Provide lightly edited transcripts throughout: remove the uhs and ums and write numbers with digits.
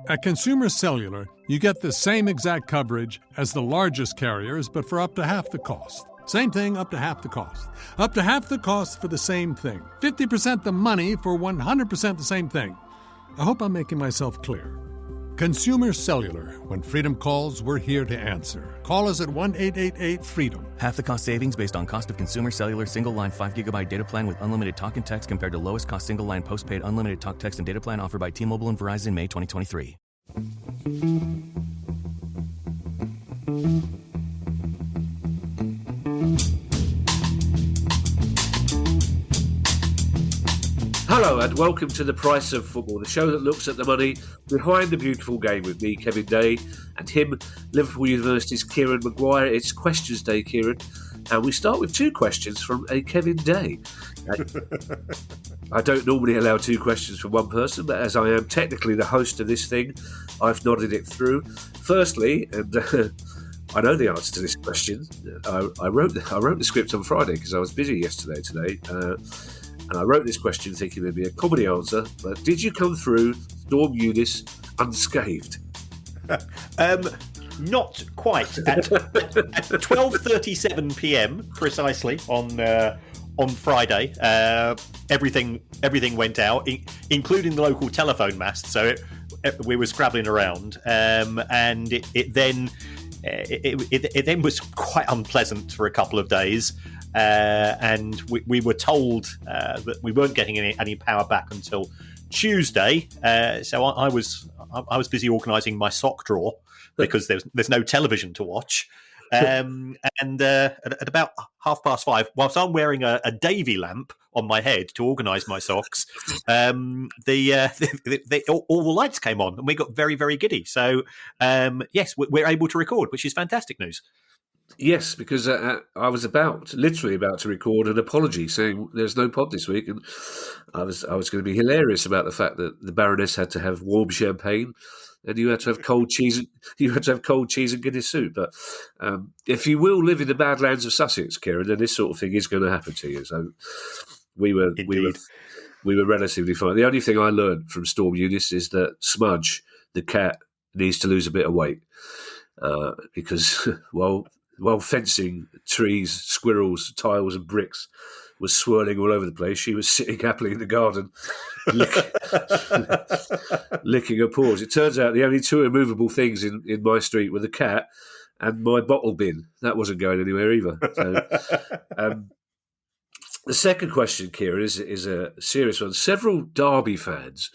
At Consumer Cellular, you get the same exact coverage as the largest carriers, but for up to half the cost. Same thing, up to half the cost. Up to half the cost for the same thing. 50% the money for 100% the same thing. I hope I'm making myself clear. Consumer Cellular. When freedom calls, we're here to answer. Call us at 1-888-FREEDOM. Half the cost savings based on cost of Consumer Cellular single-line 5GB data plan with unlimited talk and text compared to lowest cost single-line postpaid unlimited talk, text, and data plan offered by T-Mobile and Verizon May 2023. Hello and welcome to The Price of Football, the show that looks at the money behind the beautiful game with me, Kevin Day, and him, Liverpool University's Kieran Maguire. It's Questions Day, Kieran, and we start with two questions from a Kevin Day. I don't normally allow two questions from one person, but as I am technically the host of this thing, I've nodded it through. Firstly, and I know the answer to this question. I wrote the script on Friday because I was busy today. And I wrote this question thinking there'd be a comedy answer, but did you come through Storm Eunice unscathed? Not quite. At 12:37 p.m. precisely on Friday, everything went out, including the local telephone mast. So we were scrabbling around, and it then was quite unpleasant for a couple of days. And we were told that we weren't getting any power back until Tuesday. So I was busy organising my sock drawer because there's no television to watch. And at about 5:30, whilst I'm wearing a Davy lamp on my head to organise my socks, all the lights came on and we got very, very giddy. So yes, we're able to record, which is fantastic news. Yes, because I was literally about to record an apology saying there's no pod this week, and I was going to be hilarious about the fact that the Baroness had to have warm champagne, and you had to have cold cheese. You had to have cold cheese and Guinness soup. But if you will live in the Badlands of Sussex, Kieran, then this sort of thing is going to happen to you. So we were relatively fine. The only thing I learned from Storm Eunice is that Smudge, the cat, needs to lose a bit of weight because while fencing, trees, squirrels, tiles and bricks was swirling all over the place, she was sitting happily in the garden, licking her paws. It turns out the only two immovable things in my street were the cat and my bottle bin. That wasn't going anywhere either. So, the second question, Kieran, is a serious one. Several Derby fans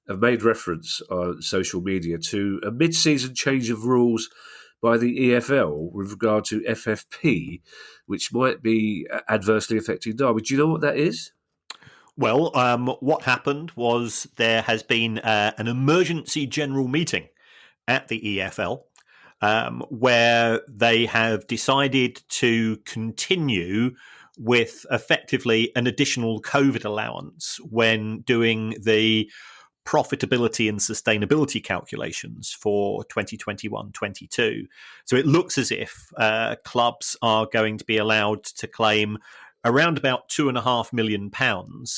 have made reference on social media to a mid-season change of rules by the EFL with regard to FFP, which might be adversely affecting Derby. Do you know what that is? Well, what happened was there has been an emergency general meeting at the EFL where they have decided to continue with effectively an additional COVID allowance when doing the profitability and sustainability calculations for 2021-22. So it looks as if clubs are going to be allowed to claim around about £2.5 million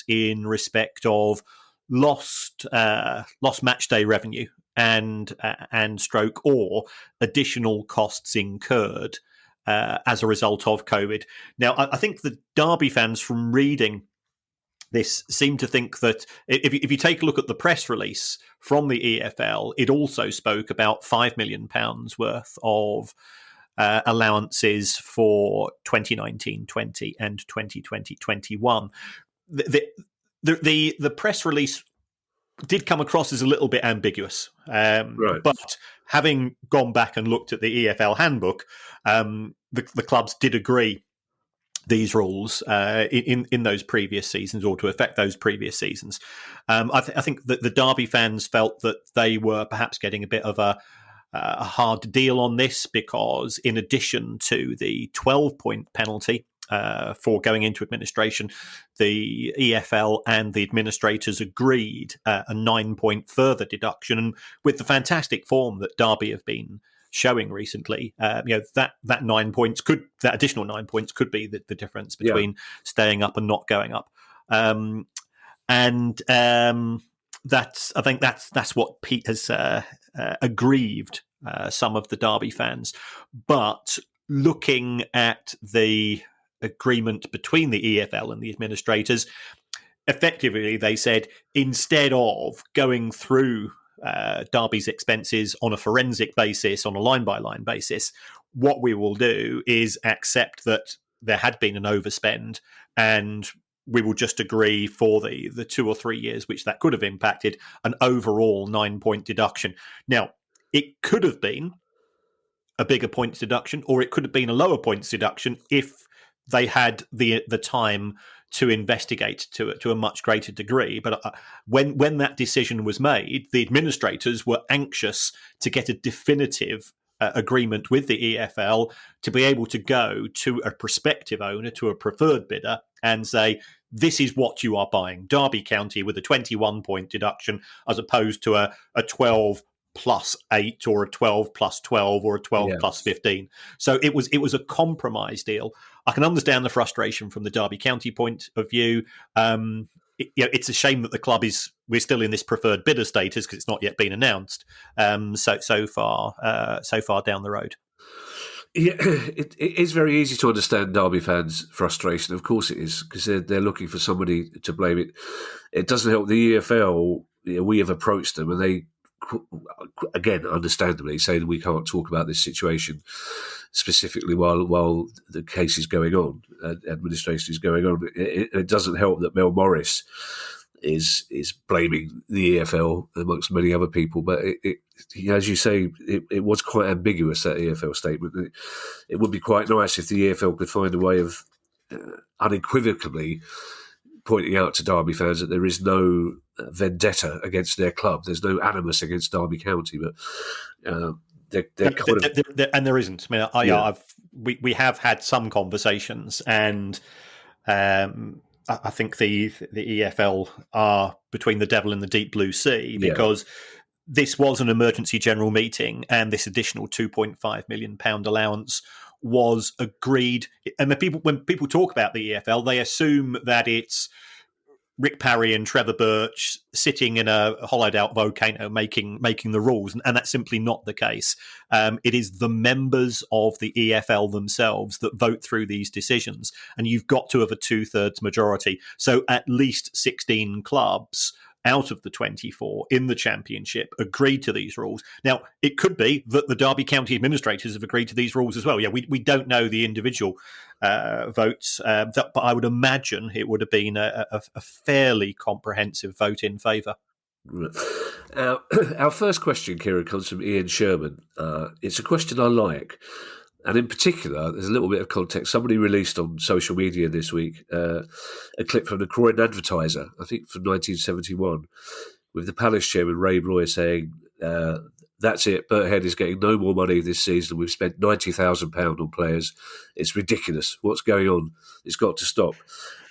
in respect of lost match day revenue and stroke or additional costs incurred as a result of COVID. Now, I think the Derby fans, from reading this, seem to think that if you take a look at the press release from the EFL, it also spoke about £5 million worth of allowances for 2019-20 and 2020-21. The press release did come across as a little bit ambiguous, right. But having gone back and looked at the EFL handbook, the clubs did agree these rules in those previous seasons, or to affect those previous seasons. I think that the Derby fans felt that they were perhaps getting a bit of a hard deal on this, because in addition to the 12-point penalty for going into administration, the EFL and the administrators agreed a 9-point further deduction. And with the fantastic form that Derby have been showing recently, that 9 points that additional 9 points could be the difference between staying up and not going up. I think that's what Pete has aggrieved some of the Derby fans. But looking at the agreement between the EFL and the administrators, effectively they said instead of going through Derby's expenses on a forensic basis, on a line-by-line basis, what we will do is accept that there had been an overspend, and we will just agree for the 2 or 3 years which that could have impacted an overall 9-point deduction. Now, it could have been a bigger points deduction, or it could have been a lower points deduction if they had the time to investigate to a much greater degree. But when that decision was made, the administrators were anxious to get a definitive agreement with the EFL to be able to go to a prospective owner, to a preferred bidder, and say, this is what you are buying. Derby County with a 21-point deduction as opposed to a 12 plus 8 or a 12 plus 12 or a 12 plus 15. So it was a compromise deal. I can understand the frustration from the Derby County point of view. It's a shame that the club we're still in this preferred bidder status because it's not yet been announced. So far down the road. Yeah, it is very easy to understand Derby fans' frustration. Of course, it is, because they're looking for somebody to blame. It doesn't help the EFL. We have approached them, and they, again, understandably, say that we can't talk about this situation specifically while the case is going on, administration is going on. It doesn't help that Mel Morris is blaming the EFL amongst many other people, but as you say, it was quite ambiguous, that EFL statement. It would be quite nice if the EFL could find a way of unequivocally pointing out to Derby fans that there is no vendetta against their club. There's no animus against Derby County, but they're kind of... and there isn't. I mean, we have had some conversations, and I think the EFL are between the devil and the deep blue sea, because this was an emergency general meeting, and this additional £2.5 million allowance was agreed. And when people talk about the EFL, they assume that it's Rick Parry and Trevor Birch sitting in a hollowed-out volcano making the rules, and that's simply not the case. It is the members of the EFL themselves that vote through these decisions, and you've got to have a 2/3 majority. So at least 16 clubs out of the 24 in the Championship agreed to these rules. Now, it could be that the Derby County administrators have agreed to these rules as well. Yeah, we don't know the individual votes, but I would imagine it would have been a fairly comprehensive vote in favour. Our first question, Kieran, comes from Ian Sherman. It's a question I like. And in particular, there's a little bit of context. Somebody released on social media this week a clip from the Croydon Advertiser, I think from 1971, with the Palace chairman Ray Roy saying, that's it, Birkhead is getting no more money this season. We've spent £90,000 on players. It's ridiculous. What's going on? It's got to stop.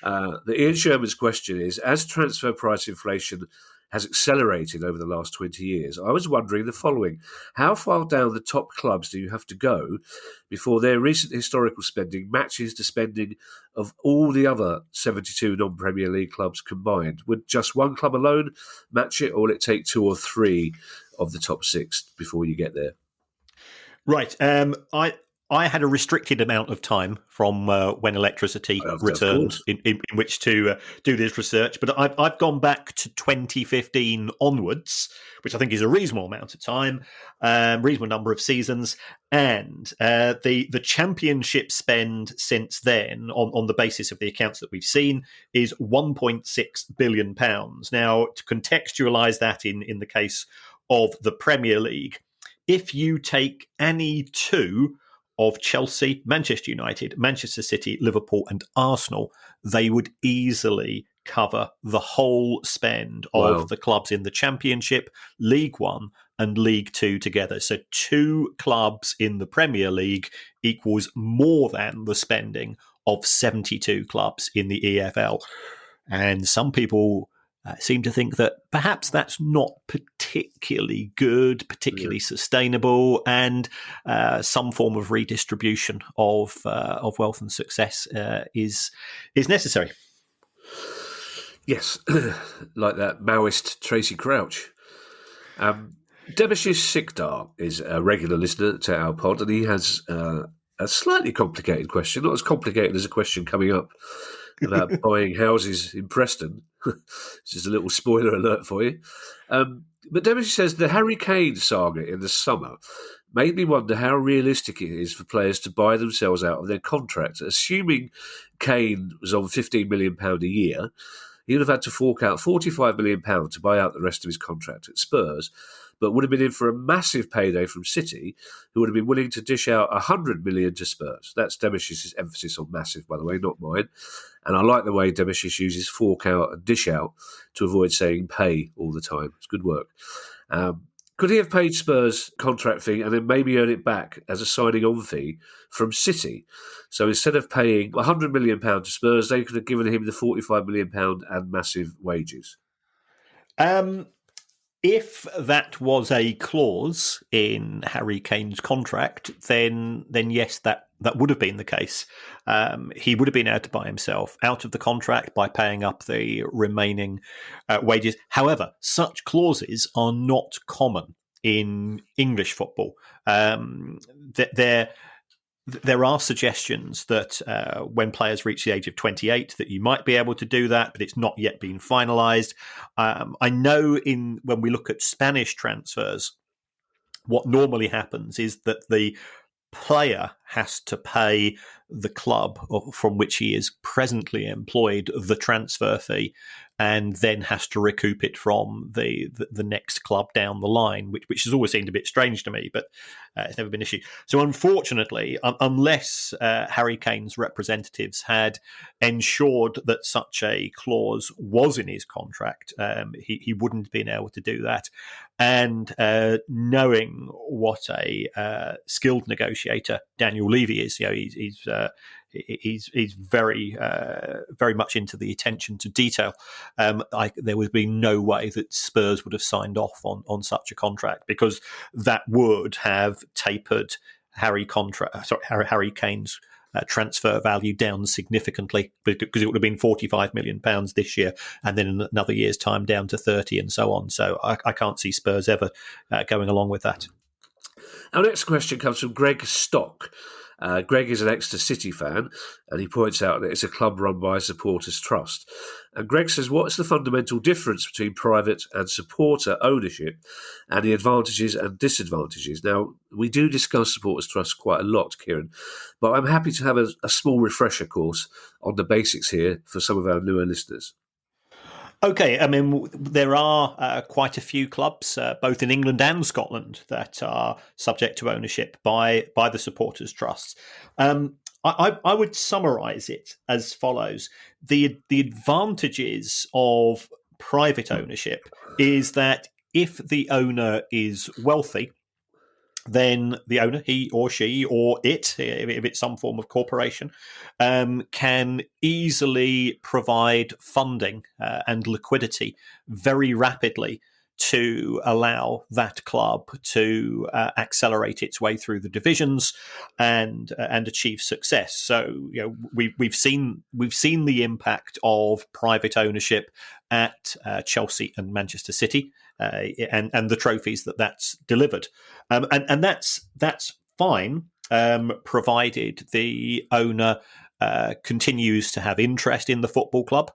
The Ian Sherman's question is, as transfer price inflation has accelerated over the last 20 years, I was wondering the following. How far down the top clubs do you have to go before their recent historical spending matches the spending of all the other 72 non-Premier League clubs combined? Would just one club alone match it, or will it take 2 or 3 of the top 6 before you get there? Right. I had a restricted amount of time from when electricity returned in which to do this research, but I've gone back to 2015 onwards, which I think is a reasonable amount of time, reasonable number of seasons, and the Championship spend since then, on the basis of the accounts that we've seen, is £1.6 billion. Now, to contextualise that in the case of the Premier League, if you take any two of Chelsea, Manchester United, Manchester City, Liverpool and Arsenal, they would easily cover the whole spend of the clubs in the Championship, League One and League Two together. So 2 clubs in the Premier League equals more than the spending of 72 clubs in the EFL. And some people seem to think that perhaps that's not particularly good, particularly sustainable, and some form of redistribution of wealth and success is necessary. Yes, like that Maoist Tracy Crouch. Debashis Sikdar is a regular listener to our pod, and he has a slightly complicated question, not as complicated as a question coming up about buying houses in Preston. This is a little spoiler alert for you. But Debashis says the Harry Kane saga in the summer made me wonder how realistic it is for players to buy themselves out of their contract. Assuming Kane was on £15 million a year, he would have had to fork out £45 million to buy out the rest of his contract at Spurs, but would have been in for a massive payday from City, who would have been willing to dish out $100 million to Spurs. That's Debashis' emphasis on massive, by the way, not mine. And I like the way Debashis uses fork out and dish out to avoid saying pay all the time. It's good work. Could he have paid Spurs contract fee and then maybe earn it back as a signing on fee from City? So instead of paying £100 million to Spurs, they could have given him the £45 million and massive wages. If that was a clause in Harry Kane's contract, then yes, that would have been the case. He would have been able to buy himself out of the contract by paying up the remaining wages. However, such clauses are not common in English football. There are suggestions that when players reach the age of 28 that you might be able to do that, but it's not yet been finalised. I know when we look at Spanish transfers, what normally happens is that the player has to pay the club from which he is presently employed the transfer fee, and then has to recoup it from the next club down the line, which has always seemed a bit strange to me, but it's never been an issue. So unfortunately, unless Harry Kane's representatives had ensured that such a clause was in his contract, he wouldn't have been able to do that. And knowing what a skilled negotiator Daniel Levy is, he's very very much into the attention to detail. There would be no way that Spurs would have signed off on such a contract, because that would have tapered Harry Kane's transfer value down significantly, because it would have been £45 million this year, and then in another year's time down to 30, and so on. So I can't see Spurs ever going along with that. Our next question comes from Greg Stock. Greg is an Exeter City fan, and he points out that it's a club run by a supporters' trust. And Greg says, what's the fundamental difference between private and supporter ownership, and the advantages and disadvantages? Now, we do discuss supporters' trust quite a lot, Kieran, but I'm happy to have a small refresher course on the basics here for some of our newer listeners. Okay, I mean, there are quite a few clubs, both in England and Scotland, that are subject to ownership by the supporters' trusts. I would summarise it as follows. The advantages of private ownership is that if the owner is wealthy, then the owner, he or she or it, if it's some form of corporation, can easily provide funding and liquidity very rapidly to allow that club to accelerate its way through the divisions and achieve success. So we've seen the impact of private ownership at Chelsea and Manchester City, and the trophies that's delivered, and that's fine, provided the owner continues to have interest in the football club,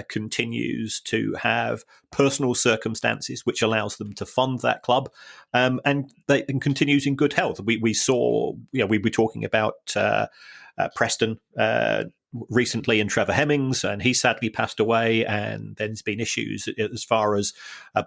continues to have personal circumstances which allows them to fund that club, and continues in good health. We saw, we were talking about Preston recently, and Trevor Hemmings, and he sadly passed away. And there's been issues as far as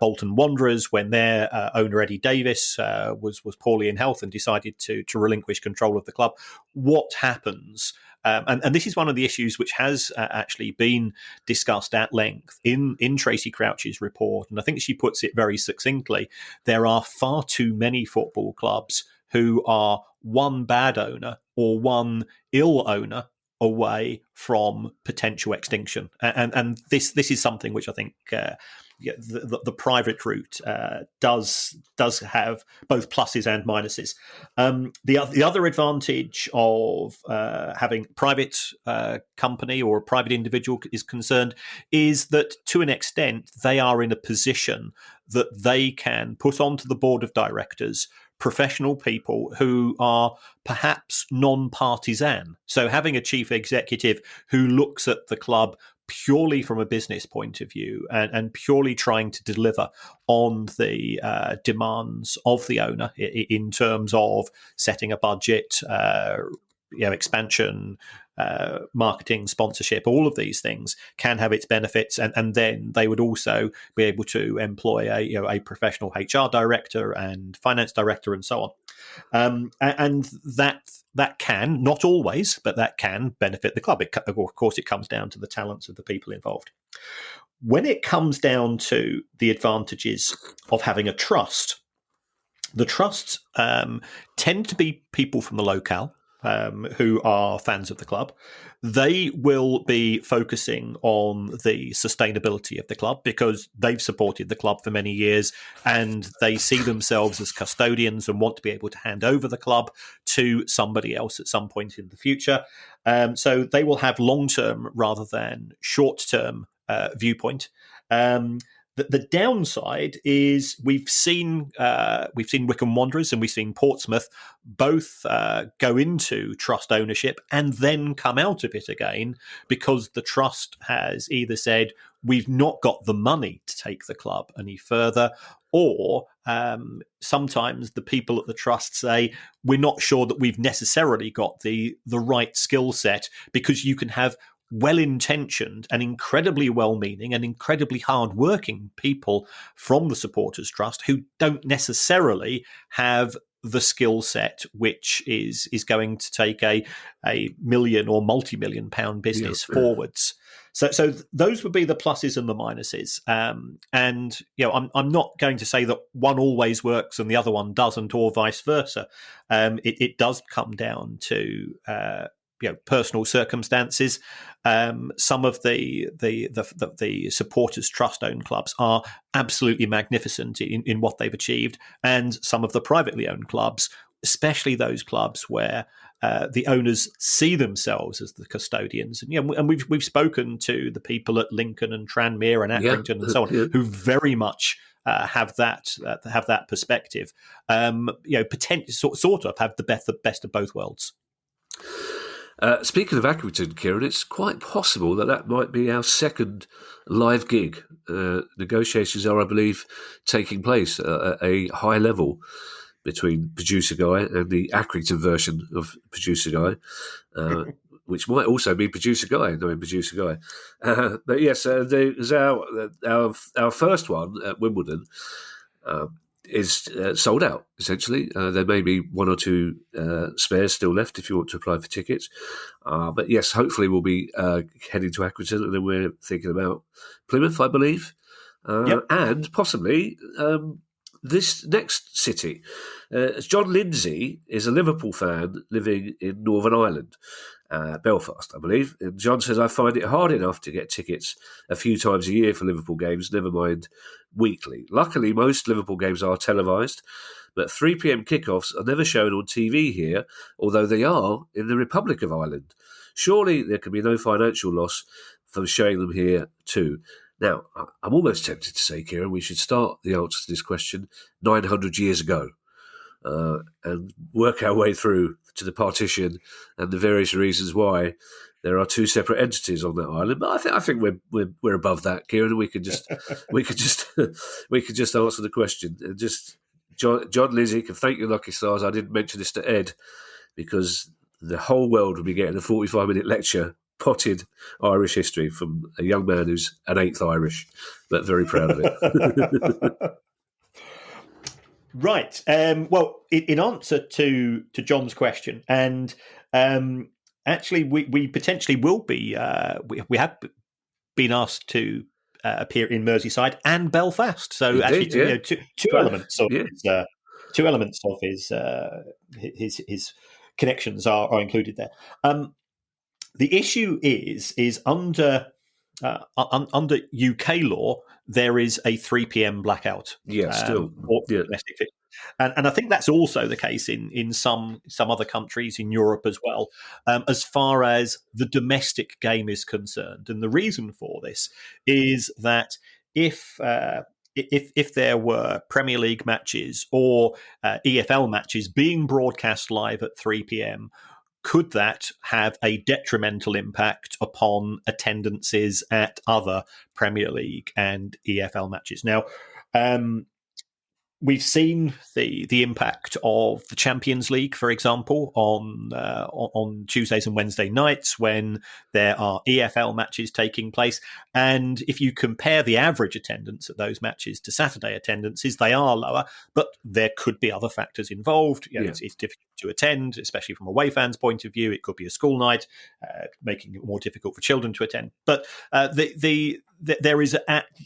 Bolton Wanderers, when their owner Eddie Davis was poorly in health and decided to relinquish control of the club. What happens? And this is one of the issues which has actually been discussed at length in Tracy Crouch's report, and I think she puts it very succinctly. There are far too many football clubs who are one bad owner or one ill owner away from potential extinction, and this is something which I think the private route does have both pluses and minuses. The other advantage of having a private company or a private individual is concerned is that, to an extent, they are in a position that they can put onto the board of directors professional people who are perhaps non-partisan. So having a chief executive who looks at the club purely from a business point of view and purely trying to deliver on the demands of the owner in terms of setting a budget, expansion, marketing, sponsorship, all of these things can have its benefits, and then they would also be able to employ a professional HR director and finance director and so on, and that can, not always, but that can benefit the club. Of course, it comes down to the talents of the people involved. When it comes down to the advantages of having a trust, the trusts tend to be people from the locale, who are fans of the club. They will be focusing on the sustainability of the club because they've supported the club for many years and they see themselves as custodians and want to be able to hand over the club to somebody else at some point in the future. So they will have long-term rather than short-term viewpoint. The downside is we've seen Wycombe Wanderers and we've seen Portsmouth both go into trust ownership and then come out of it again because the trust has either said we've not got the money to take the club any further, or sometimes the people at the trust say we're not sure that we've necessarily got the right skill set, because you can have well-intentioned and incredibly well-meaning and incredibly hard-working people from the Supporters Trust who don't necessarily have the skill set which is going to take a million or multi-million pound business forwards. So those would be the pluses and the minuses. And I'm not going to say that one always works and the other one doesn't, or vice versa. It does come down to personal circumstances. Some of the Supporters Trust-owned clubs are absolutely magnificent in what they've achieved, and some of the privately owned clubs, especially those clubs where the owners see themselves as the custodians, and we've spoken to the people at Lincoln and Tranmere and Accrington and so on, who very much have that perspective. Potentially sort of have the best of both worlds. Speaking of Accrington, Kieran, it's quite possible that might be our second live gig. Negotiations are, I believe, taking place at a high level between Producer Guy and the Accrington version of Producer Guy, which might also be Producer Guy, knowing Producer Guy. But yes, there's our first one at Wimbledon. Is sold out, essentially. There may be one or two spares still left if you want to apply for tickets. But yes, hopefully we'll be heading to Accrington, and then we're thinking about Plymouth, I believe. And possibly this next city. John Lindsay is a Liverpool fan living in Northern Ireland, Belfast, I believe. And John says, I find it hard enough to get tickets a few times a year for Liverpool games, never mind weekly. Luckily, most Liverpool games are televised, but 3 p.m. kickoffs are never shown on TV here, although they are in the Republic of Ireland. Surely there can be no financial loss from showing them here too. Now, I'm almost tempted to say, Kieran, we should start the answer to this question 900 years ago and work our way through to the partition and the various reasons why there are two separate entities on that island. But I think we're above that, Kieran. We could just answer the question. And just John Lizzie can thank your lucky stars. I didn't mention this to Ed because the whole world would be getting a 45-minute lecture, potted Irish history from a young man who's an eighth Irish, but very proud of it. Right. Well, in answer to John's question, and actually, we potentially will be. We have been asked to appear in Merseyside and Belfast. So indeed, actually, two elements of his connections are included there. The issue is under under UK law, there is a 3 p.m. blackout. Yeah, still. For Yeah. domestic fixtures. And I think that's also the case in some other countries in Europe as well, as far as the domestic game is concerned. And the reason for this is that if there were Premier League matches or EFL matches being broadcast live at 3 p.m., could that have a detrimental impact upon attendances at other Premier League and EFL matches? Now, we've seen the impact of the Champions League, for example, on Tuesdays and Wednesday nights when there are EFL matches taking place. And if you compare the average attendance at those matches to Saturday attendances, they are lower, but there could be other factors involved. It's difficult to attend, especially from away fans' point of view. It could be a school night, making it more difficult for children to attend. But there is,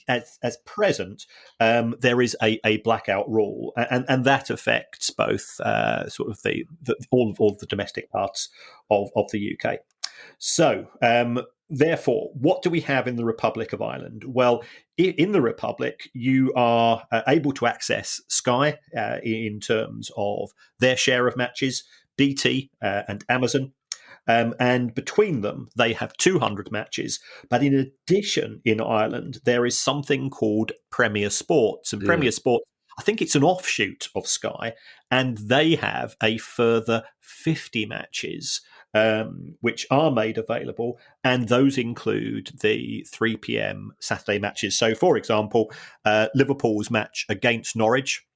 as present, there is a blackout rule, and that affects both all of the domestic parts of the UK. So, therefore, what do we have in the Republic of Ireland? Well, in the Republic, you are able to access Sky in terms of their share of matches, BT and Amazon. And between them, they have 200 matches. But in addition, in Ireland, there is something called Premier Sports. And Premier Sports, I think it's an offshoot of Sky, and they have a further 50 matches which are made available, and those include the 3 p.m. Saturday matches. So, for example, Liverpool's match against Norwich,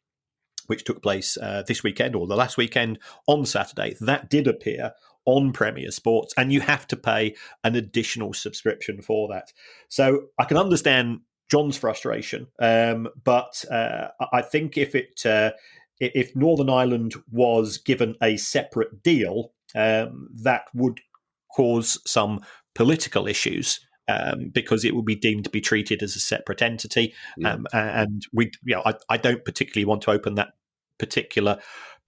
which took place this weekend or the last weekend on Saturday, that did appear on Premier Sports, and you have to pay an additional subscription for that. So I can understand John's frustration, but I think if Northern Ireland was given a separate deal, that would cause some political issues. Because it will be deemed to be treated as a separate entity, and I don't particularly want to open that particular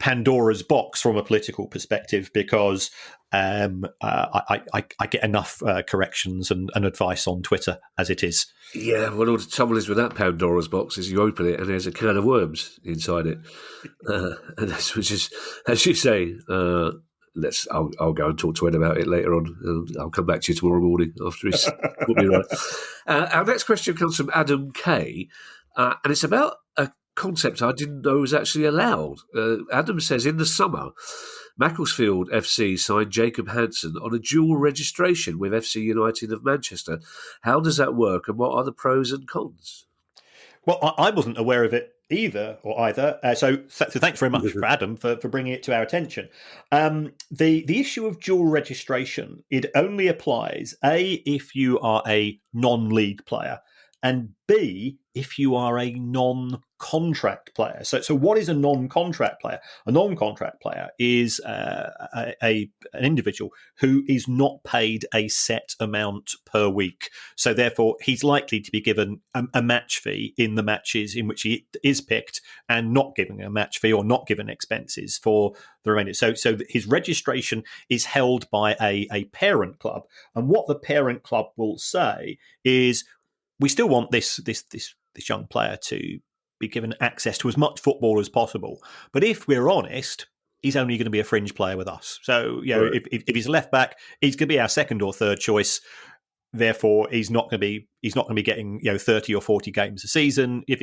Pandora's box from a political perspective, because I get enough corrections and advice on Twitter as it is. Yeah, well, the trouble is with that Pandora's box is you open it and there's a can of worms inside it, and that's which is, as you say. I'll go and talk to Ed about it later on. And I'll come back to you tomorrow morning after he's put me right. Our next question comes from Adam K, and it's about a concept I didn't know was actually allowed. Adam says, in the summer, Macclesfield FC signed Jacob Hansen on a dual registration with FC United of Manchester. How does that work, and what are the pros and cons? Well, I wasn't aware of it either. So thanks very much for Adam for bringing it to our attention. The issue of dual registration, it only applies, A, if you are a non-league player, and B, if you are a non-contract player. So what is a non-contract player? A non-contract player is an individual who is not paid a set amount per week. So therefore, he's likely to be given a match fee in the matches in which he is picked, and not given a match fee or not given expenses for the remainder. So his registration is held by a parent club. And what the parent club will say is, we still want this young player to be given access to as much football as possible. But if we're honest, he's only going to be a fringe player with us. So, right. if he's a left back, he's going to be our second or third choice. Therefore, he's not going to be getting 30 or 40 games a season. If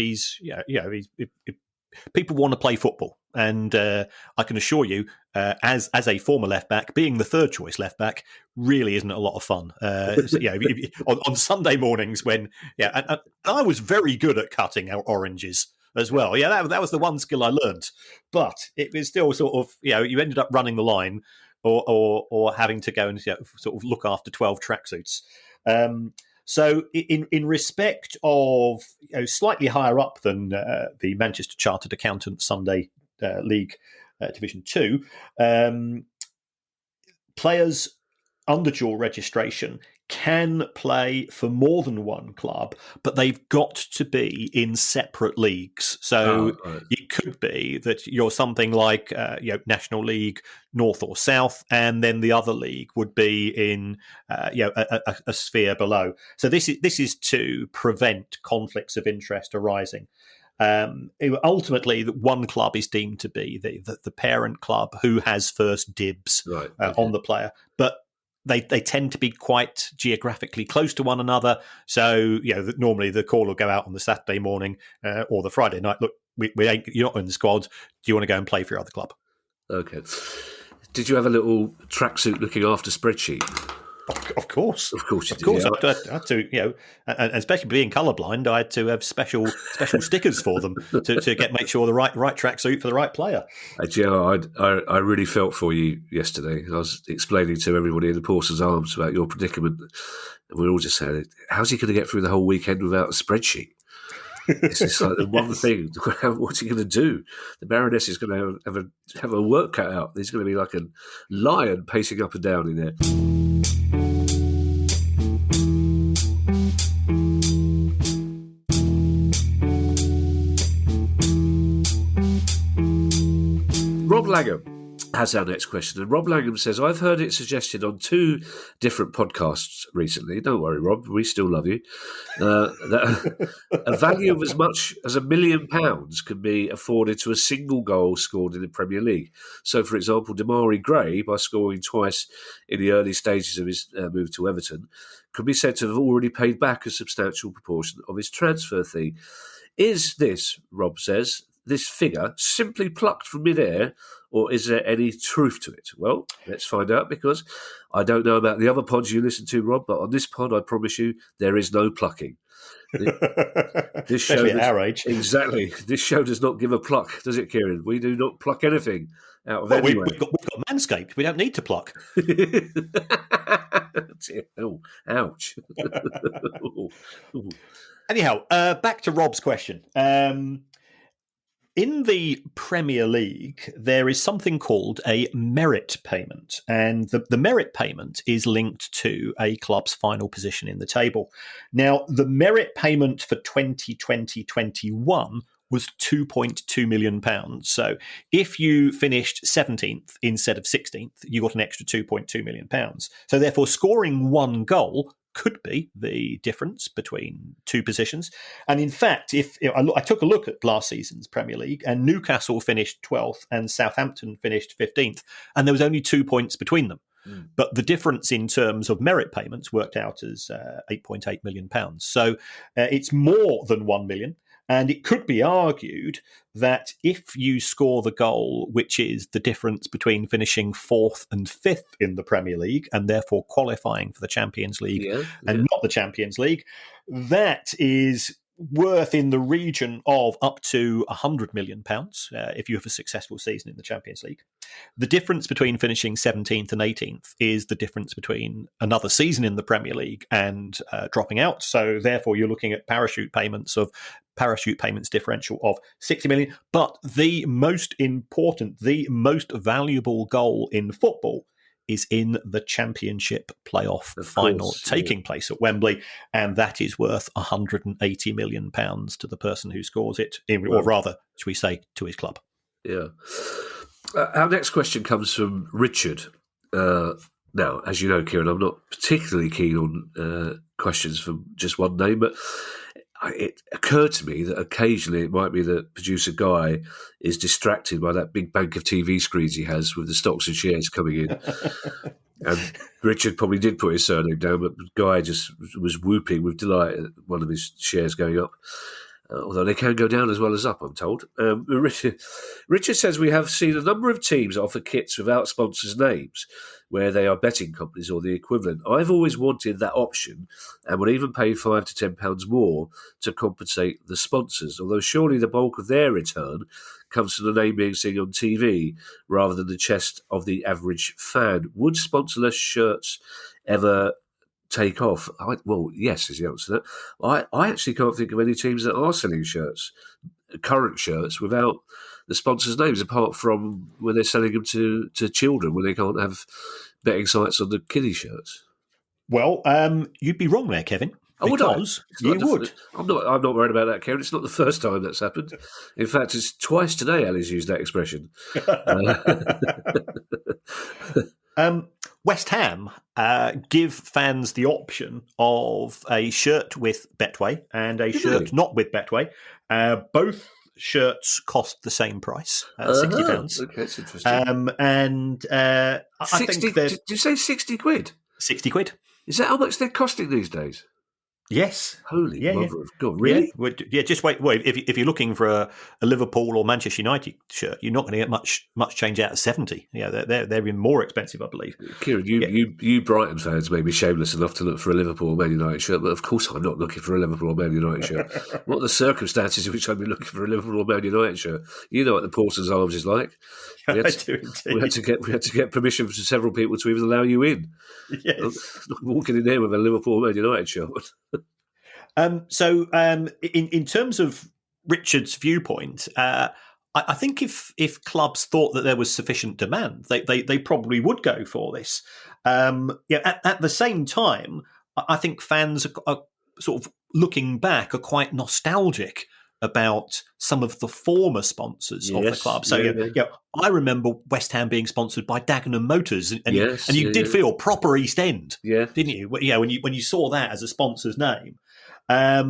if people want to play football, and I can assure you, as a former left back, being the third choice left back really isn't a lot of fun. On Sunday mornings when and I was very good at cutting out oranges as well. Yeah, that was the one skill I learned, but it was still sort of you ended up running the line or having to go and sort of look after 12 tracksuits. So in respect of slightly higher up than the Manchester Chartered Accountants Sunday League Division 2, players under dual registration can play for more than one club, but they've got to be in separate leagues. So it could be that you're something like National League North or South, and then the other league would be in a sphere below. So this is to prevent conflicts of interest arising. Ultimately, one club is deemed to be the parent club who has first dibs on the player, but they tend to be quite geographically close to one another. So normally the call will go out on the Saturday morning or the Friday night. Look, you're not in the squad. Do you want to go and play for your other club? Okay. Did you have a little tracksuit looking after spreadsheet? Of course, you did. Of course, I had to, and especially being colourblind, I had to have special stickers for them to make sure the right tracksuit for the right player. I really felt for you yesterday. I was explaining to everybody in the Porter's Arms about your predicament, and we were all just saying, "How's he going to get through the whole weekend without a spreadsheet?" It's just like the one thing. What's he going to do? The Baroness is going to have a work cut out. There's going to be like a lion pacing up and down in there. Rob Langham has our next question, and Rob Langham says, I've heard it suggested on 2 different podcasts recently, don't worry Rob, we still love you, that a value of as much as £1 million can be afforded to a single goal scored in the Premier League. So for example, Damari Gray, by scoring twice in the early stages of his move to Everton, could be said to have already paid back a substantial proportion of his transfer fee. Is this, Rob says, this figure simply plucked from midair, or is there any truth to it? Well, let's find out, because I don't know about the other pods you listen to, Rob, but on this pod, I promise you, there is no plucking. This show at our age. Exactly. This show does not give a pluck, does it, Kieran? We do not pluck anything out of anyone. We've got Manscaped. We don't need to pluck. Oh, ouch. Anyhow, back to Rob's question. In the Premier League, there is something called a merit payment, and the merit payment is linked to a club's final position in the table. Now, the merit payment for 2020-21 was £2.2 million. So if you finished 17th instead of 16th, you got an extra £2.2 million. So therefore, scoring one goal could be the difference between 2 positions. And in fact, if I took a look at last season's Premier League, and Newcastle finished 12th and Southampton finished 15th, and there was only 2 points between them. But the difference in terms of merit payments worked out as £8.8 million. So it's more than 1 million. And it could be argued that if you score the goal, which is the difference between finishing 4th and 5th in the Premier League, and therefore qualifying for the Champions League and not the Champions League, that is worth in the region of up to £100 million if you have a successful season in the Champions League. The difference between finishing 17th and 18th is the difference between another season in the Premier League and dropping out. So therefore, you're looking at parachute payments differential of 60 million. But the most important, the most valuable goal in football is in the Championship playoff final taking place at Wembley, and that is worth £180 million to the person who scores it, or rather, should we say, to his club. Yeah. Our next question comes from Richard. Now, as you know, Kieran, I'm not particularly keen on questions from just one name, but it occurred to me that occasionally it might be that producer Guy is distracted by that big bank of TV screens he has with the stocks and shares coming in. And Richard probably did put his surname down, but Guy just was whooping with delight at one of his shares going up. Although they can go down as well as up, I'm told. Richard says we have seen a number of teams offer kits without sponsors' names, where they are betting companies or the equivalent. I've always wanted that option and would even pay £5 to £10 more to compensate the sponsors, although surely the bulk of their return comes from the name being seen on TV rather than the chest of the average fan. Would sponsorless shirts ever take off? Well, yes, is the answer to that. I actually can't think of any teams that are selling shirts, current shirts, without the sponsors' names, apart from when they're selling them to children, when they can't have betting sites on the kiddie shirts. Well, you'd be wrong there, Kevin. Would I? Because you would. I'm not worried about that, Kieran. It's not the first time that's happened. In fact, it's twice today Ali's used that expression. West Ham give fans the option of a shirt with Betway and a shirt not with Betway. Both shirts cost the same price, £60. Okay, that's interesting. I think did you say 60 quid? 60 quid. Is that how much they're costing these days? Yes. Holy mother of God, really? Yeah, just wait. If you're looking for a Liverpool or Manchester United shirt, you're not going to get much change out of 70. Yeah, they're even more expensive, I believe. Kieran, you Brighton fans may be shameless enough to look for a Liverpool or Man United shirt, but of course I'm not looking for a Liverpool or Man United shirt. What are the circumstances in which I'd be looking for a Liverpool or Man United shirt? You know what the Porter's Arms is like. I do indeed. We had to get permission from several people to even allow you in. Yes. Not walking in there with a Liverpool or Man United shirt. In terms of Richard's viewpoint, I think if clubs thought that there was sufficient demand, they probably would go for this. At the same time, I think fans are sort of looking back are quite nostalgic about some of the former sponsors of the club. So I remember West Ham being sponsored by Dagenham Motors, and you did feel proper East End, didn't you? Yeah, when you saw that as a sponsor's name. I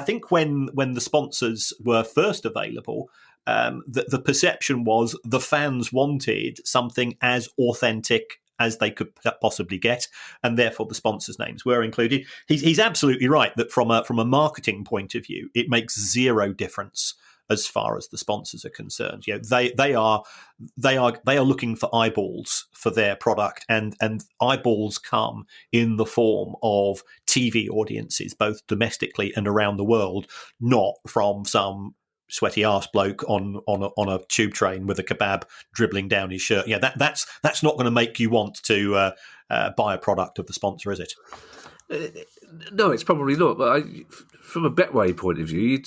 think when the sponsors were first available, the perception was the fans wanted something as authentic as they could possibly get, and therefore the sponsors' names were included. He's absolutely right that from a marketing point of view, it makes zero difference as far as the sponsors are concerned. They are looking for eyeballs for their product, and eyeballs come in the form of TV audiences, both domestically and around the world, not from some sweaty arse bloke on a tube train with a kebab dribbling down his shirt. That's not going to make you want to buy a product of the sponsor, is it? No, it's probably not. But from a Betway point of view,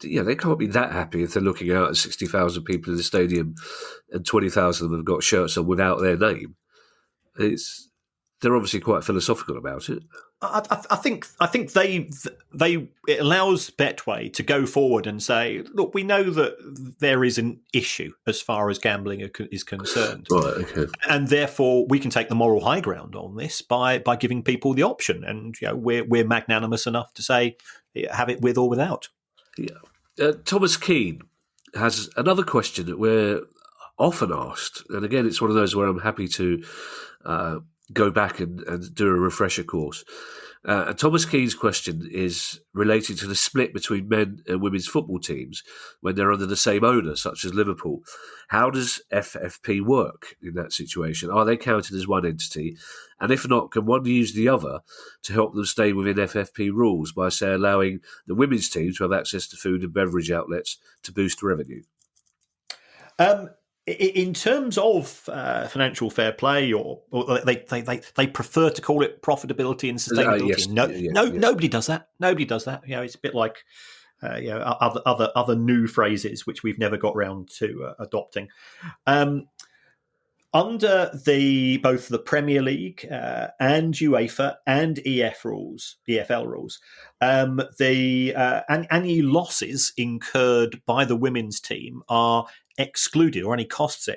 they can't be that happy if they're looking out at 60,000 people in the stadium and 20,000 of them have got shirts on without their name. They're obviously quite philosophical about it. I think it allows Betway to go forward and say, look, we know that there is an issue as far as gambling is concerned, right? Okay, and therefore we can take the moral high ground on this by giving people the option, and we're magnanimous enough to say have it with or without. Yeah, Thomas Keane has another question that we're often asked, and again, it's one of those where I'm happy to go back and do a refresher course. Thomas Keane's question is related to the split between men and women's football teams when they're under the same owner, such as Liverpool. How does FFP work in that situation? Are they counted as one entity? And if not, can one use the other to help them stay within FFP rules by, say, allowing the women's team to have access to food and beverage outlets to boost revenue? In terms of financial fair play, or they prefer to call it profitability and sustainability. Nobody does that. Nobody does that. It's a bit like other new phrases which we've never got round to adopting. Under both the Premier League and UEFA and EFL rules, any losses incurred by the women's team are excluded, or any costs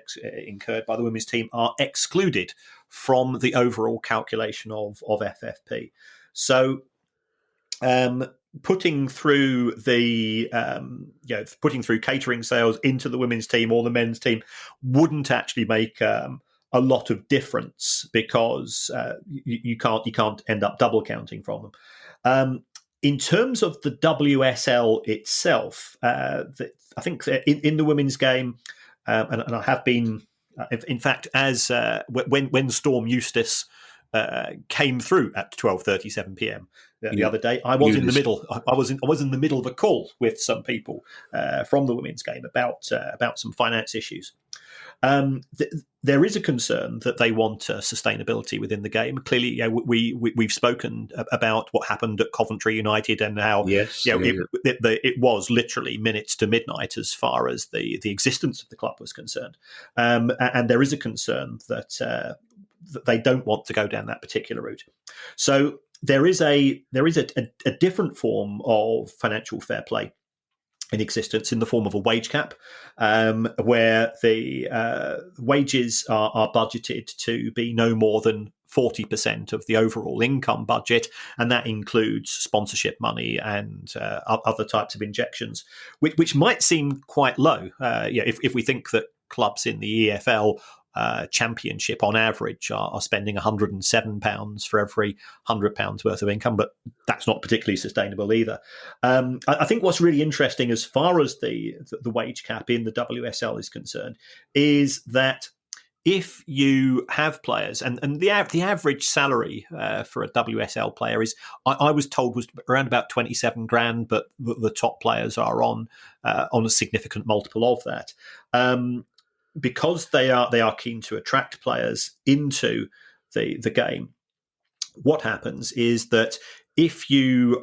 incurred by the women's team are excluded from the overall calculation of FFP. So, putting through catering sales into the women's team or the men's team wouldn't actually make a lot of difference, because you can't end up double counting from them. In terms of the WSL itself, I think in the women's game, and I have been, in fact, as when Storm Eustace came through at 12:37 p.m. the other day, I was in the middle. I was in the middle of a call with some people from the women's game about some finance issues. There is a concern that they want sustainability within the game. Clearly, we've spoken about what happened at Coventry United and how it was literally minutes to midnight as far as the existence of the club was concerned. And there is a concern that they don't want to go down that particular route. So there is a different form of financial fair play in existence in the form of a wage cap, where the wages are budgeted to be no more than 40% of the overall income budget, and that includes sponsorship money and other types of injections, which might seem quite low. If we think that clubs in the EFL Championship on average are spending £107 for every £100 worth of income, but that's not particularly sustainable either. I think what's really interesting as far as the wage cap in the WSL is concerned is that if you have players, and the average salary for a WSL player is, I was told, was around about 27 grand, but the top players are on a significant multiple of that. Because they are keen to attract players into the game, what happens is that if you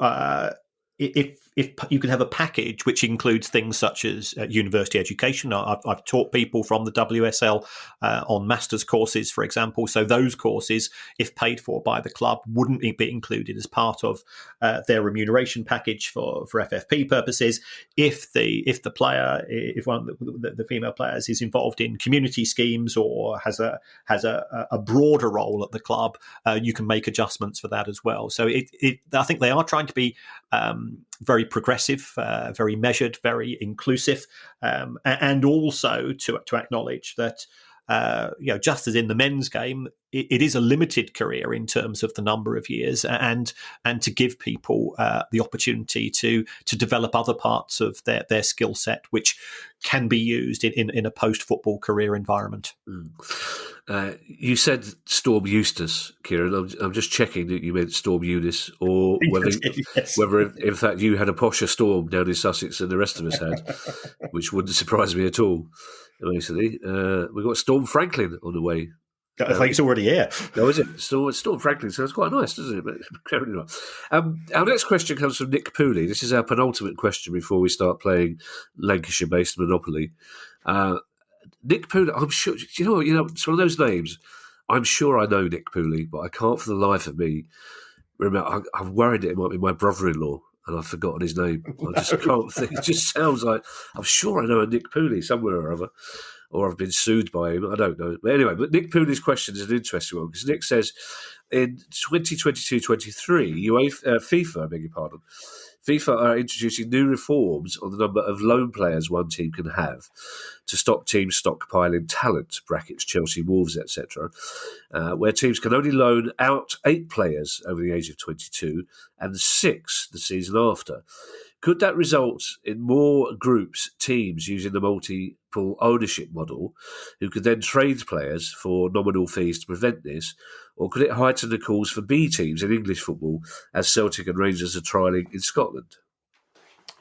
can have a package which includes things such as university education. I've taught people from the WSL on master's courses, for example. So those courses, if paid for by the club, wouldn't be included as part of their remuneration package for FFP purposes. If one of the female players is involved in community schemes or has a broader role at the club, you can make adjustments for that as well. So I think they are trying to be very progressive, very measured, very inclusive, and also to acknowledge that just as in the men's game, it is a limited career in terms of the number of years, and to give people the opportunity to develop other parts of their skill set, which can be used in a post-football career environment. You said Storm Eustace, Kieran. I'm just checking that you meant Storm Eunice, or whether in fact you had a posher Storm down in Sussex than the rest of us had, which wouldn't surprise me at all. Basically, we've got Storm Franklin on the way. I think it's already here. No, is it? Storm Franklin sounds quite nice, doesn't it? But our next question comes from Nick Pooley. This is our penultimate question before we start playing Lancashire-based Monopoly. Nick Pooley, I'm sure, you know, it's one of those names. I'm sure I know Nick Pooley, but I can't for the life of me remember. I'm worried that it might be my brother-in-law, and I've forgotten his name. I just can't think. It just sounds like I'm sure I know a Nick Pooley somewhere or other, or I've been sued by him. I don't know. But anyway, Nick Pooley's question is an interesting one, because Nick says in 2022-23, FIFA, I beg your pardon, FIFA are introducing new reforms on the number of loan players one team can have to stop teams stockpiling talent, brackets Chelsea, Wolves, etc., where teams can only loan out 8 players over the age of 22 and 6 the season after. Could that result in more groups, teams using the multiple ownership model, who could then trade players for nominal fees to prevent this? Or could it heighten the calls for B teams in English football, as Celtic and Rangers are trialling in Scotland?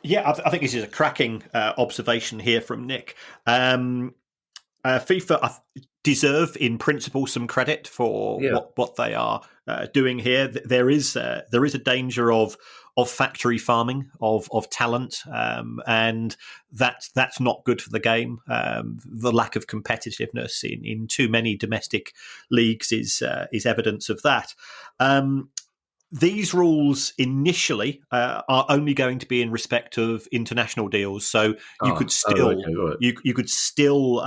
Yeah, I think this is a cracking observation here from Nick. FIFA deserve, in principle, some credit for what they are doing here. There is a danger of factory farming of talent, and that's not good for the game. The lack of competitiveness in too many domestic leagues is evidence of that. These rules initially are only going to be in respect of international deals, so you could still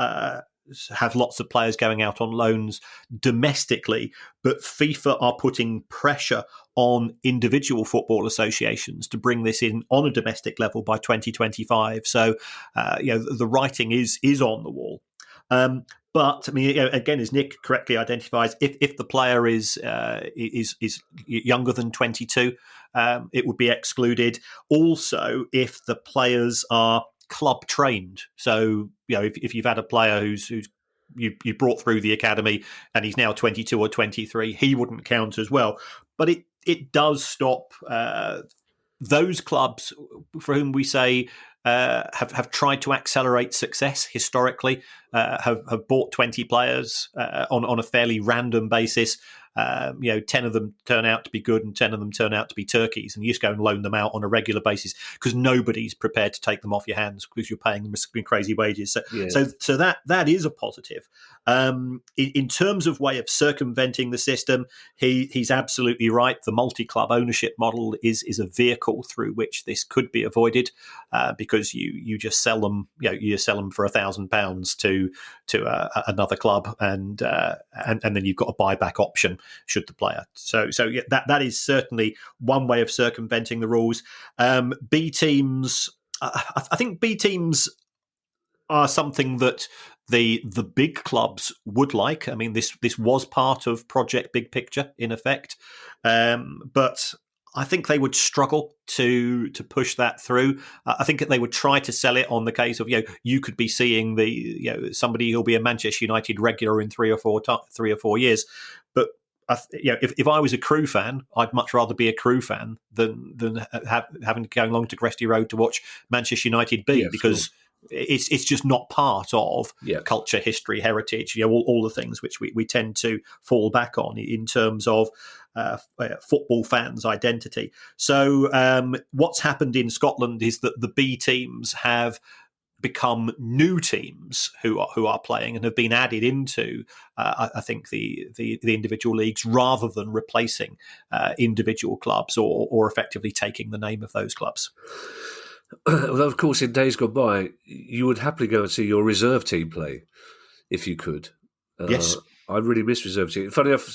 have lots of players going out on loans domestically, but FIFA are putting pressure on individual football associations to bring this in on a domestic level by 2025. So, the writing is on the wall. But I mean, again, as Nick correctly identifies, if the player is younger than 22, it would be excluded. Also, if the players are club trained, so if you've had a player who's you brought through the academy and he's now 22 or 23, he wouldn't count as well. But it does stop those clubs for whom we say have tried to accelerate success historically, have bought 20 players on a fairly random basis, 10 of them turn out to be good and 10 of them turn out to be turkeys, and you just go and loan them out on a regular basis because nobody's prepared to take them off your hands because you're paying them crazy wages. So that is a positive. In terms of way of circumventing the system, he's absolutely right. The multi-club ownership model is a vehicle through which this could be avoided, because you just sell them. You sell them for £1,000 to another club, and then you've got a buyback option should the player. So yeah, that is certainly one way of circumventing the rules. B teams, I think B teams are something that the big clubs would like. I mean, this was part of Project Big Picture in effect, but I think they would struggle to push that through. I think they would try to sell it on the case of you could be seeing somebody who'll be a Manchester United regular in 3 or 4 years, but if I was a Crew fan, I'd much rather be a Crew fan than having to go along to Gresty Road to watch Manchester United B, because it's just not part of culture, history, heritage, all the things which we tend to fall back on in terms of football fans' identity. So what's happened in Scotland is that the B teams have become new teams who are playing and have been added into, I think, the individual leagues rather than replacing individual clubs or effectively taking the name of those clubs. Well, of course, in days gone by, you would happily go and see your reserve team play if you could. Yes. I really miss reserve team. Funny enough,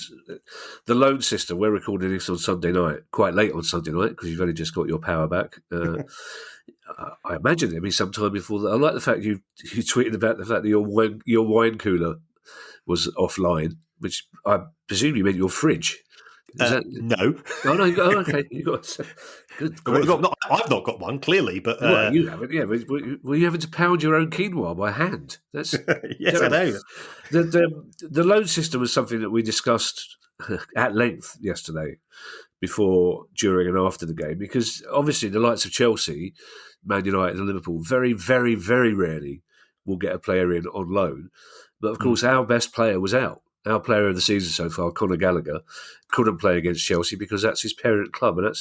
the loan system, we're recording this on Sunday night, quite late on Sunday night, because you've only just got your power back. I imagine it'd be sometime before that. I like the fact you tweeted about the fact that your wine cooler was offline, which I presume you meant your fridge. No. Oh, no. Oh, okay. You got good. I've not got one, clearly, but well, you haven't. Yeah, were you having to pound your own quinoa by hand? That's yes, I know. The loan system was something that we discussed at length yesterday, before, during, and after the game, because obviously the likes of Chelsea, Man United, and Liverpool very, very, very rarely will get a player in on loan. But of course, our best player was out. Our player of the season so far, Conor Gallagher, couldn't play against Chelsea because that's his parent club, and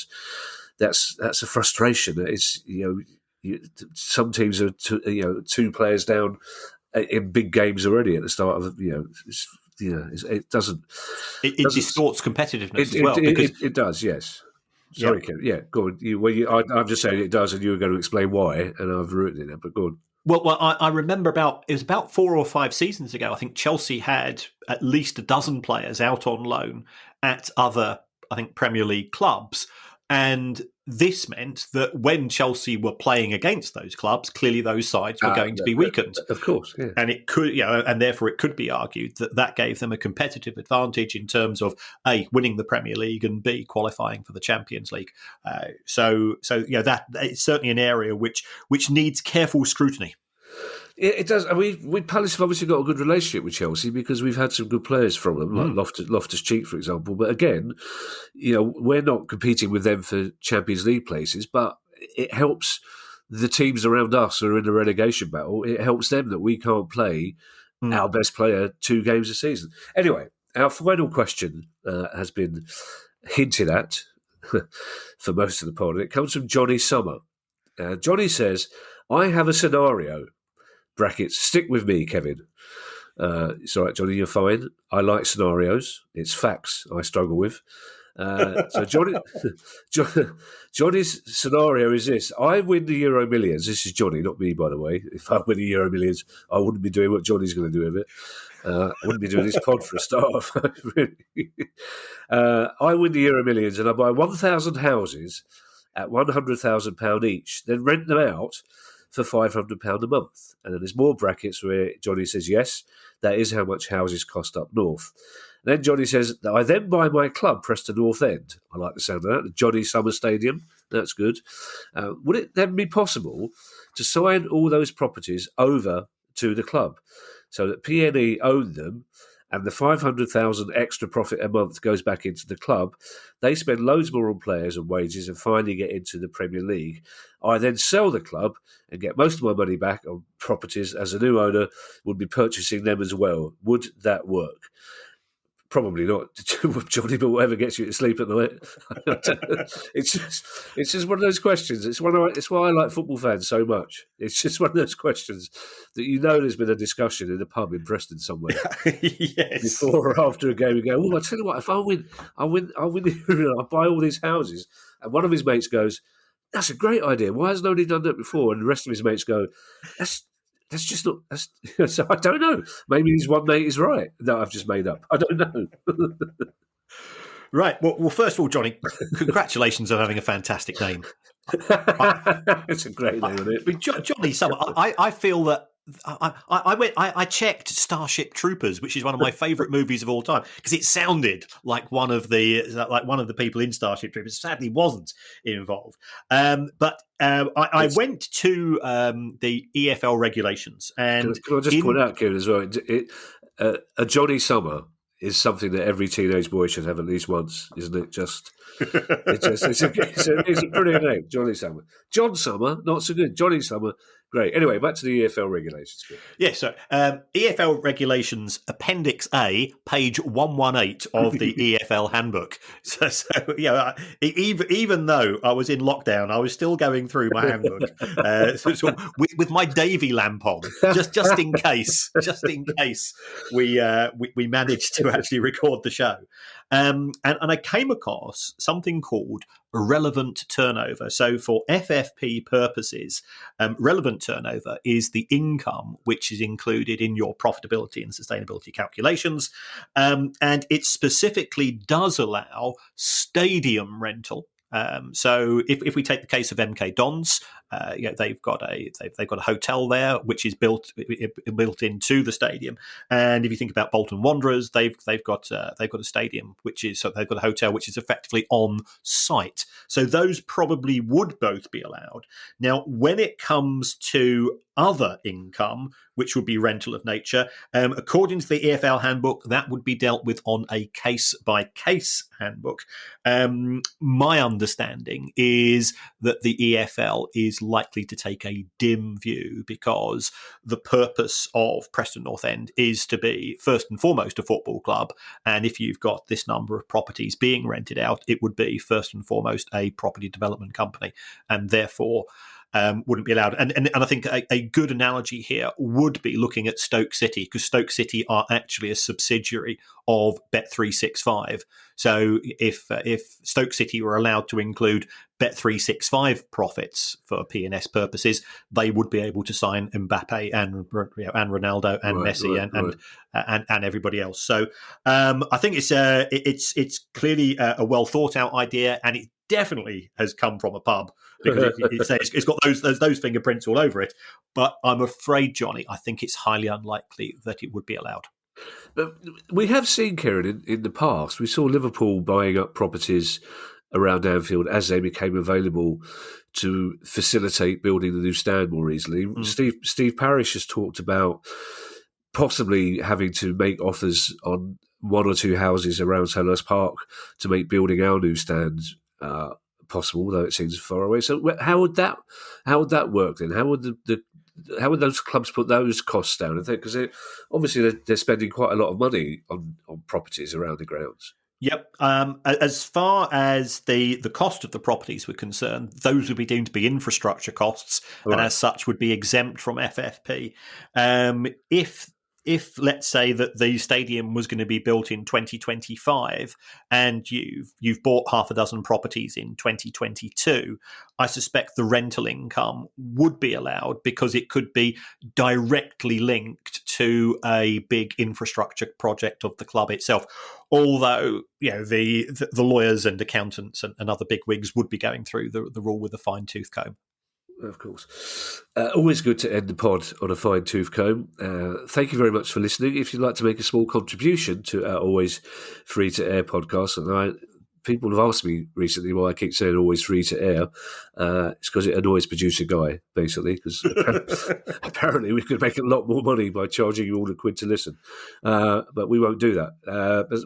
that's a frustration. It's some teams are two players down in big games already at the start of it doesn't. It distorts competitiveness as well. It does, yes. Sorry, Ken. Yeah, go on. I'm just saying it does, and you were going to explain why, and I've ruined it. But go on. Well, I remember it was about 4 or 5 seasons ago. I think Chelsea had at least a dozen players out on loan at other, I think, Premier League clubs. And this meant that when Chelsea were playing against those clubs, clearly those sides were going to be weakened. Of course, yeah. And it could, and therefore it could be argued that gave them a competitive advantage in terms of A, winning the Premier League, and B, qualifying for the Champions League. So that it's certainly an area which needs careful scrutiny. It does. I mean, we Palace have obviously got a good relationship with Chelsea because we've had some good players from them, like Loftus-Cheek, for example. But again, we're not competing with them for Champions League places, but it helps the teams around us who are in the relegation battle. It helps them that we can't play our best player 2 games a season. Anyway, our final question has been hinted at for most of the pod. It comes from Johnny Summer. Johnny says, I have a scenario. Brackets, stick with me, Kevin. It's all right, Johnny, you're fine. I like scenarios. It's facts I struggle with. So Johnny's scenario is this. I win the Euro Millions. This is Johnny, not me, by the way. If I win the Euro Millions, I wouldn't be doing what Johnny's going to do with it. I wouldn't be doing this pod for a start. I win the Euro Millions and I buy 1,000 houses at £100,000 each, then rent them out for £500 a month. And then there's more brackets where Johnny says, yes, that is how much houses cost up north. And then Johnny says, I then buy my club, Preston North End. I like the sound of that. The Johnny Summer Stadium. That's good. Would it then be possible to sign all those properties over to the club so that PNE own them and the 500,000 extra profit a month goes back into the club? They spend loads more on players and wages and finally get into the Premier League. I then sell the club and get most of my money back on properties as a new owner would be purchasing them as well. Would that work? Probably not, Johnny, but whatever gets you to sleep at night. it's just one of those questions. It's why I like football fans so much. It's just one of those questions that there's been a discussion in a pub in Preston somewhere. Yes. Before or after a game, we go, I tell you what, if I win, I'll buy all these houses. And one of his mates goes, that's a great idea. Why has nobody done that before? And the rest of his mates go, that's just not. So I don't know. Maybe his one mate is right that I've just made up. I don't know. Right. Well, first of all, Johnny, congratulations on having a fantastic name. It's a great name, isn't it? Johnny Summer. I feel that I checked Starship Troopers, which is one of my favourite movies of all time, because it sounded like one of the people in Starship Troopers. Sadly, wasn't involved. But I went to the EFL regulations, and can I just point out, Kieran, as well? A Johnny Summer is something that every teenage boy should have at least once, isn't it? It's a brilliant name, Johnny Summer. John Summer, not so good. Johnny Summer, great. Anyway, back to the EFL regulations. Yes, so EFL regulations, Appendix A, page 118 of the EFL handbook. So even though I was in lockdown, I was still going through my handbook with my Davy lamp on, just in case we managed to actually record the show. And I came across something called relevant turnover. So for FFP purposes, relevant turnover is the income which is included in your profitability and sustainability calculations. And it specifically does allow stadium rental. So if we take the case of MK Dons, they've got a hotel there which is built into the stadium, and if you think about Bolton Wanderers, they've got a stadium they've got a hotel which is effectively on site. So those probably would both be allowed. Now, when it comes to other income, which would be rental of nature, according to the EFL handbook, that would be dealt with on a case-by-case handbook. My understanding is that the EFL is likely to take a dim view, because the purpose of Preston North End is to be, first and foremost, a football club. And if you've got this number of properties being rented out, it would be, first and foremost, a property development company, and therefore wouldn't be allowed. And I think a good analogy here would be looking at Stoke City, because Stoke City are actually a subsidiary of Bet365. So if Stoke City were allowed to include Bet365 profits for P&S purposes, they would be able to sign Mbappe and Ronaldo and Messi and everybody else. So I think it's clearly a well thought out idea, and it definitely has come from a pub, because it's got those fingerprints all over it. But I'm afraid, Johnny, I think it's highly unlikely that it would be allowed. But we have seen, Kieran, in the past, we saw Liverpool buying up properties around Anfield as they became available to facilitate building the new stand more easily. Steve Parish has talked about possibly having to make offers on one or two houses around Selhurst Park to make building our new stand possible, though it seems far away. So how would that work then? How would those clubs put those costs down? I think because obviously they're spending quite a lot of money on properties around the grounds. Yep. As far as the cost of the properties were concerned, those would be deemed to be infrastructure costs, and as such would be exempt from FFP. If let's say that the stadium was going to be built in 2025 and you've bought half a dozen properties in 2022, I suspect the rental income would be allowed, because it could be directly linked to a big infrastructure project of the club itself. Although, the lawyers and accountants and other bigwigs would be going through the rule with a fine-tooth comb. Of course. Always good to end the pod on a fine-tooth comb. Thank you very much for listening. If you'd like to make a small contribution to our always free-to-air podcast, and I people have asked me recently why I keep saying always free to air. It's because it annoys producer Guy, basically, because apparently we could make a lot more money by charging you all £1 to listen. But we won't do that.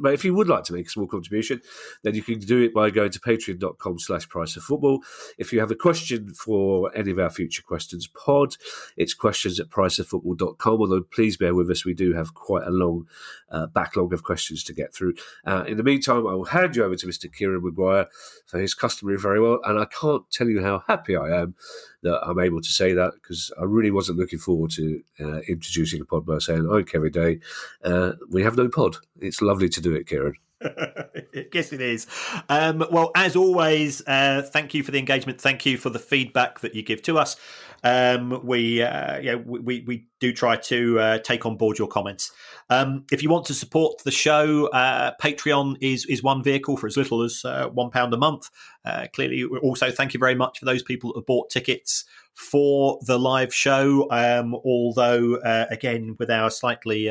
But if you would like to make a small contribution, then you can do it by going to patreon.com/priceoffootball. If you have a question for any of our future questions pod, it's questions@priceoffootball.com, although please bear with us, we do have quite a long backlog of questions to get through. In the meantime, I will hand you over to Mr. Kieran Maguire for his customary very well, and I can't tell you how happy I am that I'm able to say that, because I really wasn't looking forward to introducing a pod by saying, "I'm Kerry Day, we have no pod." It's lovely to do it, Kieran. Yes, it is. Well, as always, thank you for the engagement. Thank you for the feedback that you give to us. We do try to take on board your comments. If you want to support the show, Patreon is one vehicle for as little as £1 a month. Clearly, also thank you very much for those people that have bought tickets for the live show. Although, again, with our slightly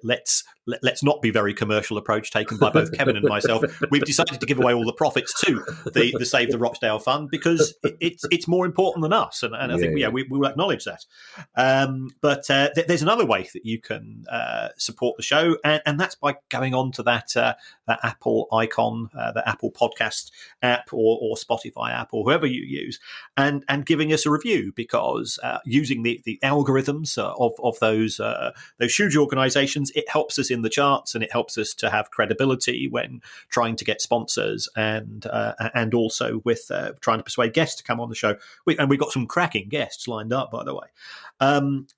let's not be very commercial approach taken by both Kevin and myself, we've decided to give away all the profits to the Save the Rochdale Fund, because it's more important than us, and I think we will acknowledge that. But there's another way that you can support the show, and that's by going on to that Apple icon, the Apple Podcast app or Spotify app or whoever you use, and giving us a review, because using the algorithms of those huge organisations, it helps us in the charts, and it helps us to have credibility when trying to get sponsors, and also with trying to persuade guests to come on the show. And we've got some cracking guests lined up, by the way.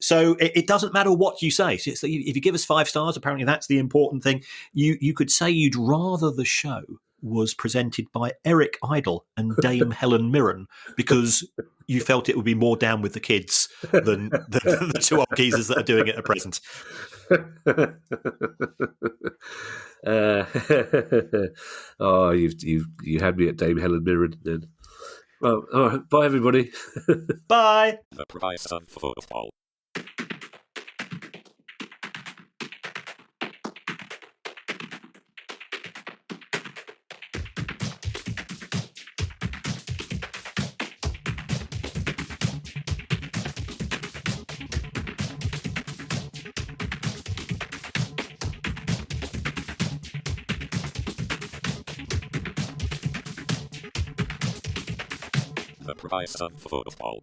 So it doesn't matter what you say. So if you give us 5 stars, apparently that's the important thing. You could say you'd rather the show was presented by Eric Idle and Dame Helen Mirren, because you felt it would be more down with the kids than the 2 old geezers that are doing it at present. Oh, you had me at Dame Helen Mirren then. Well, all right, bye everybody. Bye. The price of football. The price of football.